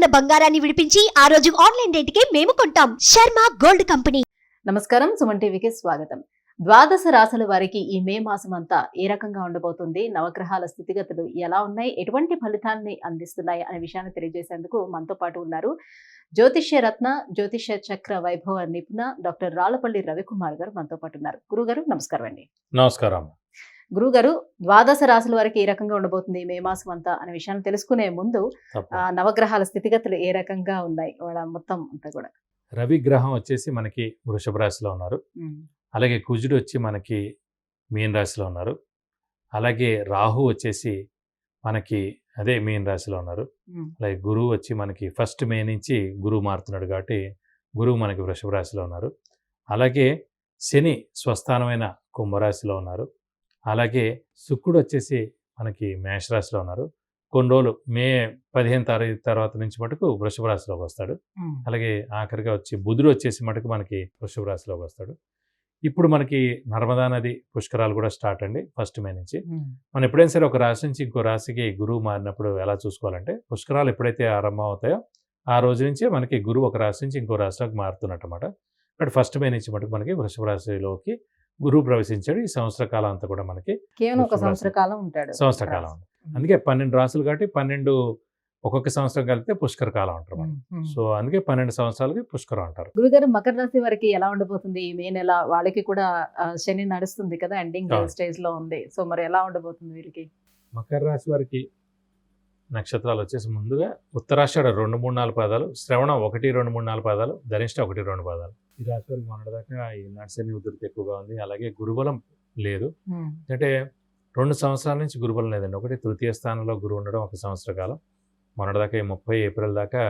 ఉన్న బంగారాన్ని విడిపించి ఆ రోజు ఆన్లైన్ రేటుకే మేము కొంటాం. Sharma gold company. నమస్కారం, సుమన్ టీవీకి స్వాగతం. ద్వాదశ రాశుల వారికి ఈ మే మాసం అంతా ఏ రకంగా ఉండబోతుంది, నవగ్రహాల స్థితిగతులు ఎలా ఉన్నాయి, ఎటువంటి ఫలితాన్ని అందిస్తున్నాయి అనే విషయాన్ని తెలియజేసేందుకు మనతో పాటు ఉన్నారు జ్యోతిష్య రత్న, జ్యోతిష్య చక్ర వైభవ నిపుణ డాక్టర్ రాళ్లపల్లి రవికుమార్ గారు మనతో పాటు ఉన్నారు. గురుగారు నమస్కారం అండి. నమస్కారం. గురుగారు, ద్వాదశ రాశుల వారికి ఏ రకంగా ఉండబోతుంది మే మాసం అంతా అనే విషయాన్ని తెలుసుకునే ముందు నవగ్రహాల స్థితిగతులు ఏ రకంగా ఉన్నాయి వాళ్ళ మొత్తం అంతా కూడా. రవి గ్రహం వచ్చేసి మనకి వృషభ రాశిలో ఉన్నారు. అలాగే కుజుడు వచ్చి మనకి మీన రాశిలో ఉన్నారు. అలాగే రాహు వచ్చేసి మనకి అదే మీన రాశిలో ఉన్నారు. అలాగే గురువు వచ్చి మనకి 1 మే నుంచి గురువు మారుతున్నాడు కాబట్టి గురువు మనకి వృషభ రాశిలో ఉన్నారు. అలాగే శని స్వస్థానమైన కుంభరాశిలో ఉన్నారు. అలాగే శుక్రుడు వచ్చేసి మనకి మేషరాశిలో ఉన్నారు. కొన్ని రోజులు మే 15 తారీఖు తర్వాత నుంచి మటుకు వృషభ రాశిలోకి వస్తాడు. అలాగే ఆఖరిగా వచ్చి బుధుడు వచ్చేసి మటుకు మనకి వృషభ రాశిలోకి వస్తాడు. ఇప్పుడు మనకి నర్మదా నది పుష్కరాలు కూడా స్టార్ట్ అండి 1 మే నుంచి. మనం ఎప్పుడైనా సరే ఒక రాశి నుంచి ఇంకో రాశికి గురువు మారినప్పుడు ఎలా చూసుకోవాలంటే, పుష్కరాలు ఎప్పుడైతే ఆరంభం అవుతాయో ఆ రోజు నుంచే మనకి గురువు ఒక రాశి నుంచి ఇంకో రాశిలోకి మారుతున్నట్టు అనమాట. బట్ 1 మే నుంచి మటుకు మనకి వృషభ రాశిలోకి గురువు ప్రవేశించాడు. ఈ సంవత్సర కాలం అంతా కూడా మనకి కేవలం ఒక సంవత్సర కాలం ఉంటాడు. సంవత్సర కాలం. అందుకే 12 రాసులు కాబట్టి 12 ఒక్కొక్క సంవత్సరం కలిపితే పుష్కర కాలం అంటారు మనం. సో అందుకే 12 సంవత్సరాలకి పుష్కరం అంటారు. గురుగారు, మకర రాశి వారికి ఎలా ఉండబోతుంది ఈ మే నెల? వాళ్ళకి కూడా శని నడుస్తుంది కదా, ఎండింగ్ స్టేజ్ లో ఉంది. సో మరి ఎలా ఉండబోతుంది వీరికి? మకర రాశి వారికి నక్షత్రాలు వచ్చేసి ముందుగా ఉత్తరాషాఢ 2, 3, 4 పాదాలు, శ్రవణం 1, 2, 3, 4 పాదాలు, ధనిష్ట 1, 2 పాదాలు. ఈ రాశి వారికి మొన్నటిదాకా ఈ శని ఉధృతి ఎక్కువగా ఉంది. అలాగే గురుబలం లేదు. అంటే 2 సంవత్సరాల నుంచి గురుబలం లేదండి. ఒకటి తృతీయ స్థానంలో గురువు ఉండడం 1 సంవత్సర కాలం, మొన్నటిదాకా 30 ఏప్రిల్ దాకా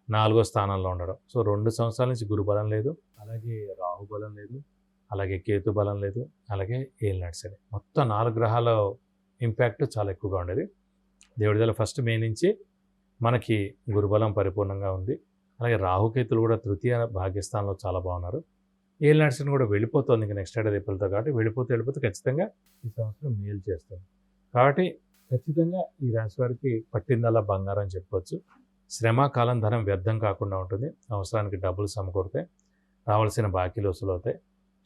4వ స్థానంలో ఉండడం. సో 2 సంవత్సరాల నుంచి గురుబలం లేదు. అలాగే రాహు బలం లేదు. అలాగే కేతు బలం లేదు. అలాగే ఏలినాటి శని. మొత్తం 4 గ్రహాల ఇంపాక్ట్ చాలా ఎక్కువగా ఉండేది. దేవుడిదల 1 మే నుంచి మనకి గురుబలం పరిపూర్ణంగా ఉంది. అలాగే రాహుకేతులు కూడా తృతీయ భాగ్యస్థానంలో చాలా బాగున్నారు. ఏలినాటి శని కూడా వెళ్ళిపోతుంది ఇంకా నెక్స్ట్ ఏడాది ఏప్రిల్తో, కాబట్టి వెళ్ళిపోతే ఖచ్చితంగా ఈ సంవత్సరం మేలు చేస్తుంది. కాబట్టి ఖచ్చితంగా ఈ రాశి వారికి పట్టిందల్లా బంగారం చెప్పుకోవచ్చు. శ్రమ, కాలం, ధనం వ్యర్థం కాకుండా ఉంటుంది. అవసరానికి డబ్బులు సమకూరుతాయి. రావాల్సిన బాకీలు వసూలు అవుతాయి.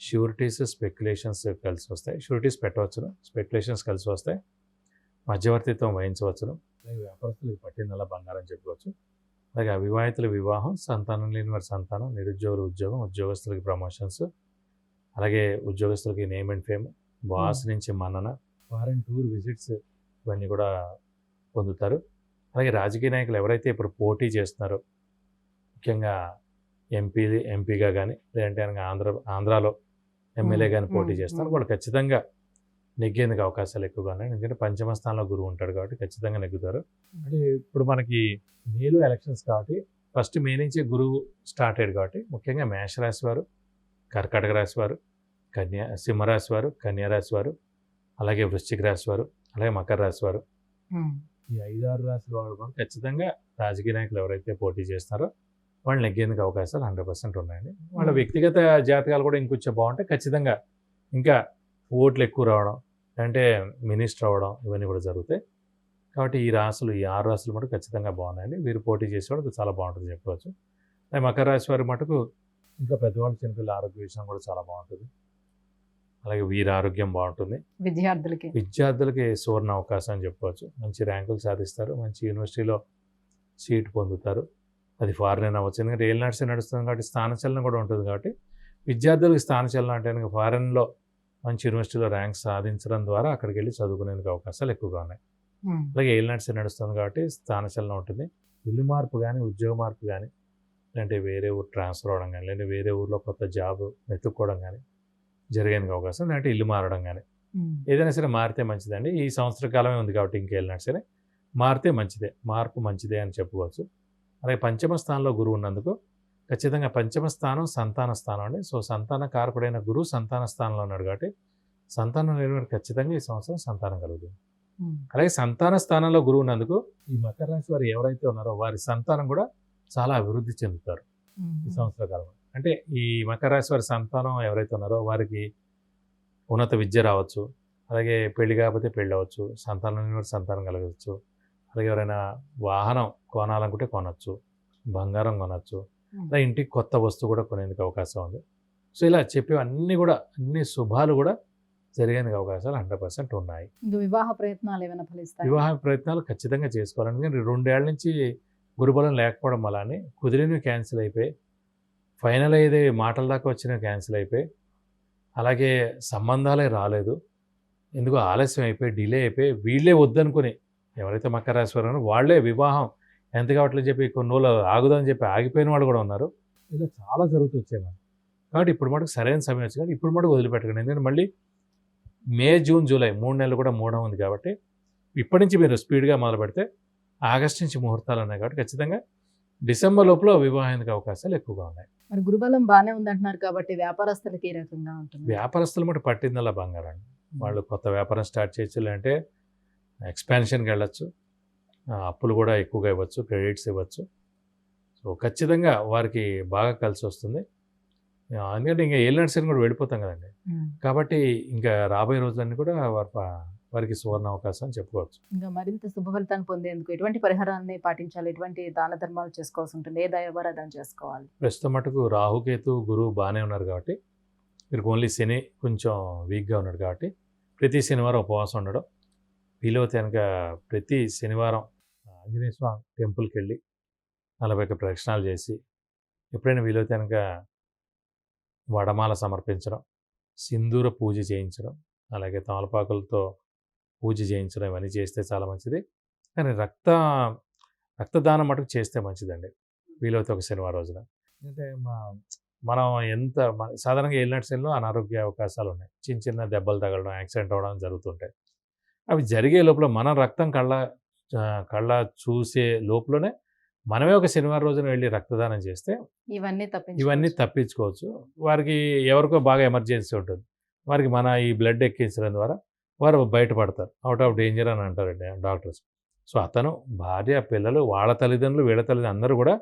షూరిటీస్, స్పెక్యులేషన్స్ కలిసి వస్తాయి. షూరిటీస్ పెట్టవచ్చును, స్పెక్యులేషన్స్ కలిసి వస్తాయి. మధ్యవర్తిత్వం వహించవచ్చును. అలాగే వ్యాపారస్తులకు పట్టిందల్లా బంగారం చెప్పుకోవచ్చు. అలాగే అవివాహితుల వివాహం, సంతానం లేని వారి సంతానం, నిరుద్యోగుల ఉద్యోగం, ఉద్యోగస్తులకి ప్రమోషన్స్, అలాగే ఉద్యోగస్తులకి నేమ్ అండ్ ఫేమ్, బాస్ నుంచి మన్నన, ఫారెన్ టూర్ విజిట్స్ ఇవన్నీ కూడా పొందుతారు. అలాగే రాజకీయ నాయకులు ఎవరైతే ఇప్పుడు పోటీ చేస్తున్నారో, ముఖ్యంగా ఎంపీగా కానీ లేదంటే ఆంధ్రాలో ఎమ్మెల్యే కానీ పోటీ చేస్తున్నారు, వాళ్ళు ఖచ్చితంగా నెగ్గేందుకు అవకాశాలు ఎక్కువగా ఉన్నాయి. ఎందుకంటే 5వ స్థానంలో గురువు ఉంటాడు కాబట్టి ఖచ్చితంగా నెగ్గుతారు. అంటే ఇప్పుడు మనకి మేలో ఎలక్షన్స్ కాబట్టి 1 మే నుంచి గురువు స్టార్ట్ అయ్యాడు కాబట్టి ముఖ్యంగా మేషరాశి వారు, కర్కాటక రాశి వారు, సింహరాశి వారు, కన్యారాశి వారు, అలాగే వృశ్చిక రాశి వారు, అలాగే మకర రాశి వారు, ఈ 5-6 రాశుల వారు కూడా ఖచ్చితంగా రాజకీయ నాయకులు ఎవరైతే పోటీ చేస్తున్నారో వాళ్ళు నెగ్గేందుకు అవకాశాలు 100% ఉన్నాయండి. వాళ్ళ వ్యక్తిగత జాతకాలు కూడా ఇంకొంచెం బాగుంటే ఖచ్చితంగా ఇంకా ఓట్లు ఎక్కువ రావడం, అంటే మినిస్టర్ అవ్వడం, ఇవన్నీ కూడా జరుగుతాయి. కాబట్టి ఈ 6 రాశులు మటుకు ఖచ్చితంగా బాగున్నాయండి. వీరు పోటీ చేసేవాళ్ళకి చాలా బాగుంటుంది చెప్పుకోవచ్చు. అలాగే మకర రాశి వారి మటుకు ఇంకా పెద్దవాళ్ళు, చిన్నపిల్లల ఆరోగ్య విషయం కూడా చాలా బాగుంటుంది. అలాగే వీరి ఆరోగ్యం బాగుంటుంది. విద్యార్థులకి సువర్ణ అవకాశం అని చెప్పుకోవచ్చు. మంచి ర్యాంకులు సాధిస్తారు. మంచి యూనివర్సిటీలో సీట్ పొందుతారు. అది ఫారెన్ అవ్వచ్చు. ఎందుకంటే ఏలినాటి శని నడుస్తుంది కాబట్టి స్థానచలనం కూడా ఉంటుంది. కాబట్టి విద్యార్థులకి స్థానచలనం అంటే కనుక ఫారెన్లో మంచి యూనివర్సిటీలో ర్యాంక్ సాధించడం ద్వారా అక్కడికి వెళ్ళి చదువుకునేందుకు అవకాశాలు ఎక్కువగా ఉన్నాయి. అలాగే ఏలినాటి శని నడుస్తుంది కాబట్టి స్థానచలనం ఉంటుంది. ఇల్లు మార్పు కానీ, ఉద్యోగ మార్పు కానీ, లేదంటే వేరే ఊరు ట్రాన్స్ఫర్ అవ్వడం కానీ, లేదంటే వేరే ఊర్లో కొత్త జాబ్ వెతుక్కోవడం కానీ జరిగేందుకు అవకాశం, లేదంటే ఇల్లు మారడం కానీ, ఏదైనా సరే మారితే మంచిదండి. ఈ సంవత్సర కాలమే ఉంది కాబట్టి ఇంకేళ్ళినా సరే మారితే మంచిదే, మార్పు మంచిదే అని చెప్పుకోవచ్చు. అలాగే 5వ స్థానంలో గురువు ఉన్నందుకు ఖచ్చితంగా 5వ స్థానం సంతాన స్థానం అండి. సో సంతాన కారకుడైన గురువు సంతాన స్థానంలో ఉన్నాడు కాబట్టి సంతానం లేని వారికి ఖచ్చితంగా ఈ సంవత్సరం సంతానం కలుగుతుంది. అలాగే సంతాన స్థానంలో గురువు ఉన్నందుకు ఈ మకర రాశి వారు ఎవరైతే ఉన్నారో వారి సంతానం కూడా చాలా అభివృద్ధి చెందుతారు ఈ సంవత్సర కాలంలో. అంటే ఈ మకర రాశి వారి సంతానం ఎవరైతే ఉన్నారో వారికి ఉన్నత విద్య రావచ్చు, అలాగే పెళ్లి కాకపోతే పెళ్ళి అవ్వచ్చు, సంతానం లేని వారి సంతానం కలగవచ్చు, అలాగే ఎవరైనా వాహనం కొనాలనుకుంటే కొనవచ్చు, బంగారం కొనవచ్చు, ఇలా ఇంటికి కొత్త వస్తువు కూడా కొనేందుకు అవకాశం ఉంది. సో ఇలా చెప్పేవన్నీ కూడా అన్ని శుభాలు కూడా జరిగేందుకు అవకాశాలు 100% ఉన్నాయి. ఇంకా వివాహ ప్రయత్నాలు ఏమైనా ఫలిస్తాయి? వివాహ ప్రయత్నాలు ఖచ్చితంగా చేసుకోవాలి. ఎందుకంటే 2 ఏళ్ల నుంచి గురుబలం లేకపోవడం వల్లనే కుదిరినవి క్యాన్సిల్ అయిపోయి, ఫైనల్ అయ్యేది మాటల దాకా వచ్చినవి క్యాన్సిల్ అయిపోయి, అలాగే సంబంధాలే రాలేదు, ఎందుకో ఆలస్యం అయిపోయి డిలే అయిపోయి వీళ్ళే వద్దనుకుని ఎవరైతే మకర రాశి వారు ఉన్నారో వాళ్ళే వివాహం ఎంత కావట్లేదు చెప్పి కొన్ని రోజులు ఆగుదని చెప్పి ఆగిపోయిన వాళ్ళు కూడా ఉన్నారు. ఇలా చాలా జరుగుతూ వచ్చాయి మనం. కాబట్టి ఇప్పుడు మటుకు సరైన సమయం వచ్చింది. ఇప్పుడు మటుకు వదిలిపెట్టకండి. ఎందుకంటే మళ్ళీ మే, జూన్, జూలై 3 నెలలు కూడా మూఢం ఉంది కాబట్టి ఇప్పటి నుంచి మీరు స్పీడ్గా మొదలు పెడితే ఆగస్టు నుంచి ముహూర్తాలు ఉన్నాయి కాబట్టి ఖచ్చితంగా డిసెంబర్ లోపల వివాహానికి అవకాశాలు ఎక్కువగా ఉన్నాయి. మరి గురుబలం బాగానే ఉందంటున్నారు కాబట్టి వ్యాపారస్తులకి ఏ రకంగా ఉంటుంది? వ్యాపారస్తులు మటు పట్టిందల్లా బంగారం. వాళ్ళు కొత్త వ్యాపారం స్టార్ట్ చేయొచ్చు, లేదంటే ఎక్స్పాన్షన్కి వెళ్ళచ్చు, అప్పులు కూడా ఎక్కువగా ఇవ్వచ్చు, క్రెడిట్స్ ఇవ్వచ్చు. సో ఖచ్చితంగా వారికి బాగా కలిసి వస్తుంది. ఎందుకంటే ఇంకా ఏలినాటి శని కూడా వెళ్ళిపోతాం కదండి. కాబట్టి ఇంకా రాబోయే రోజులన్నీ కూడా వారికి సువర్ణ అవకాశం అని చెప్పుకోవచ్చు. ఇంకా మరింత శుభ ఫలితాన్ని పొందేందుకు ఎటువంటి పరిహారాన్ని పాటించాలి, ఎటువంటి దాన ధర్మాలు చేసుకోవాల్సి ఉంటుంది, ఏ దైవారాధన చేసుకోవాలి? ప్రస్తుతం మటుకు రాహుకేతు గురువు బాగానే ఉన్నారు కాబట్టి మీరు ఓన్లీ శని కొంచెం వీక్గా ఉన్నాడు కాబట్టి ప్రతి శనివారం ఉపవాసం ఉండడం, వీలైతే కనుక ప్రతి శనివారం ఆంజనేయ స్వామి టెంపుల్కి వెళ్ళి 41 ప్రదక్షిణాలు చేసి, ఎప్పుడైనా వీలైతే కనుక వడమాల సమర్పించడం, సింధూర పూజ చేయించడం, అలాగే తమలపాకులతో పూజ చేయించడం, ఇవన్నీ చేస్తే చాలా మంచిది. కానీ రక్తదానం మటుకు చేస్తే మంచిదండి వీలైతే ఒక శనివారం రోజున. అంటే మనం సాధారణంగా ఏలినాటి శనిలో అనారోగ్య అవకాశాలు ఉన్నాయి. చిన్న చిన్న దెబ్బలు తగలడం, యాక్సిడెంట్ అవ్వడం జరుగుతుంటాయి. అవి జరిగే లోపల మన రక్తం కళ్ళ చూసే లోపలనే మనమే ఒక శనివారం రోజున వెళ్ళి రక్తదానం చేస్తే ఇవన్నీ తప్పించుకోవచ్చు. వారికి ఎవరికో బాగా ఎమర్జెన్సీ ఉంటుంది, వారికి మన ఈ బ్లడ్ ఎక్కించడం ద్వారా వారు బయటపడతారు, అవుట్ ఆఫ్ డేంజర్ అని అంటారండి డాక్టర్స్. సో అతను భార్య, పిల్లలు, వాళ్ళ తల్లిదండ్రులు, వీళ్ళ తల్లిదండ్రులు అందరూ కూడా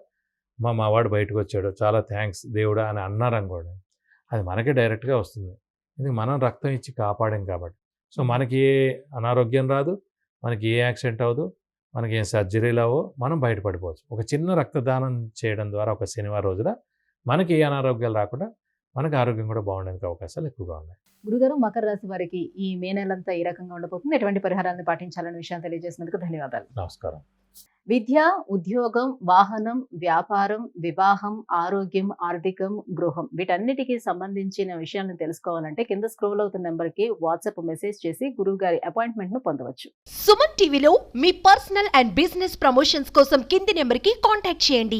మా వాడు బయటకు వచ్చాడు, చాలా థ్యాంక్స్ దేవుడా అని అన్నారు అనుకోండి, అది మనకే డైరెక్ట్గా వస్తుంది. ఎందుకు మనం రక్తం ఇచ్చి కాపాడాం కాబట్టి. సో మనకి ఏ అనారోగ్యం రాదు, మనకి ఏ యాక్సిడెంట్ అవ్వదు, మనకి ఏం సర్జరీలు అవ్వో, మనం బయటపడిపోవచ్చు. ఒక చిన్న రక్తదానం చేయడం ద్వారా ఒక శనివారం రోజున మనకి ఏ అనారోగ్యాలు రాకుండా మనకి ఆరోగ్యం కూడా బాగుండేందుకు అవకాశాలు ఎక్కువగా ఉన్నాయి. గురుగారు, మకర రాశి వారికి ఈ మే నెలంతా ఈ రకంగా ఉండబోతుంది, ఎటువంటి పరిహారాన్ని పాటించాలనే విషయాన్ని తెలియజేసినందుకు ధన్యవాదాలు. నమస్కారం. విద్య, ఉద్యోగం, వాహనం, వ్యాపారం, వివాహం, ఆరోగ్యం, ఆర్థికం, గృహం వీటన్నిటికీ సంబంధించిన విషయాలను తెలుసుకోవాలంటే కింద స్క్రోల్ అవుతున్న నెంబర్కి వాట్సాప్ మెసేజ్ చేసి గురువు గారి అపాయింట్మెంట్ ను పొందవచ్చు. సుమన్ టీవీలో మీ పర్సనల్ అండ్ బిజినెస్ ప్రమోషన్స్ కోసం కింది నెంబర్కి కాంటాక్ట్ చేయండి.